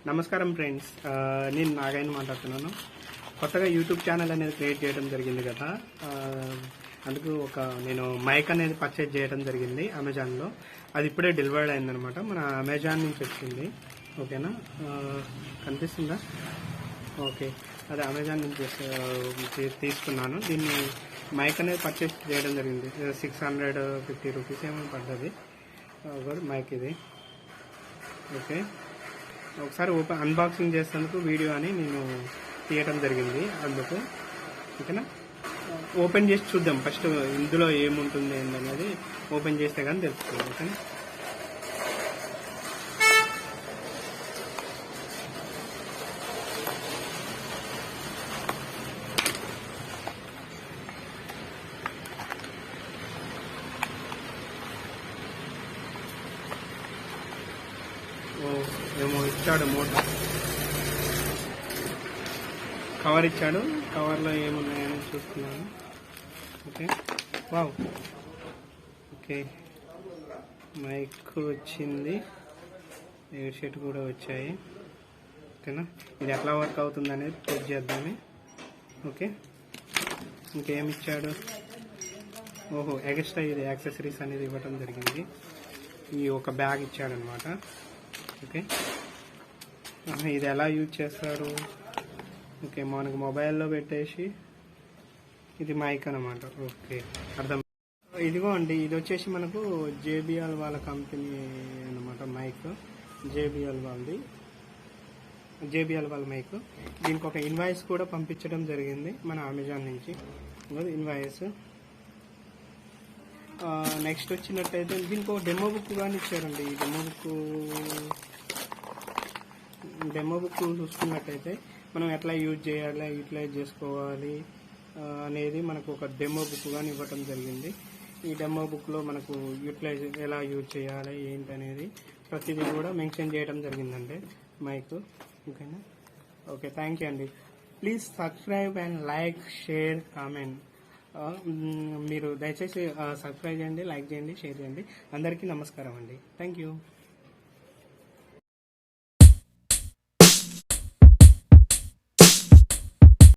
నమస్కారం ఫ్రెండ్స్, నేను నాగైన మాట్లాడుతున్నాను. కొత్తగా యూట్యూబ్ ఛానల్ అనేది క్రియేట్ చేయడం జరిగింది కదా. అందుకు నేను మైక్ అనేది పర్చేజ్ చేయడం జరిగింది అమెజాన్లో. అది ఇప్పుడే డెలివర్డ్ అయిందనమాట. మన అమెజాన్ నుంచి వచ్చింది. ఓకేనా, కనిపిస్తుందా? ఓకే, అది అమెజాన్ నుంచి తీసుకున్నాను. దీన్ని మైక్ అనేది పర్చేజ్ చేయడం జరిగింది. 650 రూపీస్ ఏమో పడ్డది మైక్ ఇది. ఓకే, ఒకసారి అన్బాక్సింగ్ చేసేందుకు వీడియో అని నేను తీయటం జరిగింది అందుకు. ఓకేనా, ఓపెన్ చేసి చూద్దాం ఫస్ట్ ఇందులో ఏముంటుంది ఏంటనేది ఓపెన్ చేస్తే కానీ తెలుస్తుంది. ఓకేనా, ఏమో ఇచ్చాడు, మోటార్ కవర్ ఇచ్చాడు. కవర్లో ఏమున్నాయని చూస్తున్నాను. Okay, wow. ఓకే, మైక్ వచ్చింది, ఎయిర్ షీట్ కూడా వచ్చాయి. ఓకేనా, ఇది ఎట్లా వర్క్ అవుతుంది అనేది చెక్ చేద్దామే. ఓకే, ఇంకేమి ఇచ్చాడు? ఓహో, ఎక్స్ట్రా ఇది యాక్సెసరీస్ అనేది ఇవ్వటం జరిగింది. ఈ ఒక బ్యాగ్ ఇచ్చాడనమాట. ఓకే, ఇది ఎలా యూజ్ చేస్తారు? ఓకే, మనకు మొబైల్లో పెట్టేసి ఇది మైక్ అనమాట. ఓకే, అర్థం. ఇదిగో అండి, ఇది వచ్చేసి మనకు జేబిఎల్ వాళ్ళ కంపెనీ అనమాట. మైక్ జేబిఎల్ వాళ్ళది, జేబిఎల్ వాళ్ళ మైక్. దీనికి ఒక ఇన్వాయిస్ కూడా పంపించడం జరిగింది మన అమెజాన్ నుంచి. ఇన్వాయిస్. నెక్స్ట్ వచ్చినట్టయితే దీనికి ఒక డెమో బుక్ కానీ ఇచ్చారండి. ఈ డెమో బుక్ చూసుకున్నట్టయితే మనం ఎట్లా యూజ్ చేయాలి, యూటిలైజ్ చేసుకోవాలి అనేది మనకు ఒక డెమో బుక్ కానీ ఇవ్వటం జరిగింది. ఈ డెమో బుక్లో మనకు యూటిలైజ్ ఎలా యూజ్ చేయాలి ఏంటి అనేది ప్రతిదీ కూడా మెన్షన్ చేయడం జరిగిందండి మైక్. ఓకేనా, ఓకే, థ్యాంక్ యూ అండి. Please subscribe and like, share, comment. మీరు దయచేసి సబ్స్క్రైబ్ చేయండి, లైక్ చేయండి, షేర్ చేయండి. అందరికీ నమస్కారం అండి. Thank you.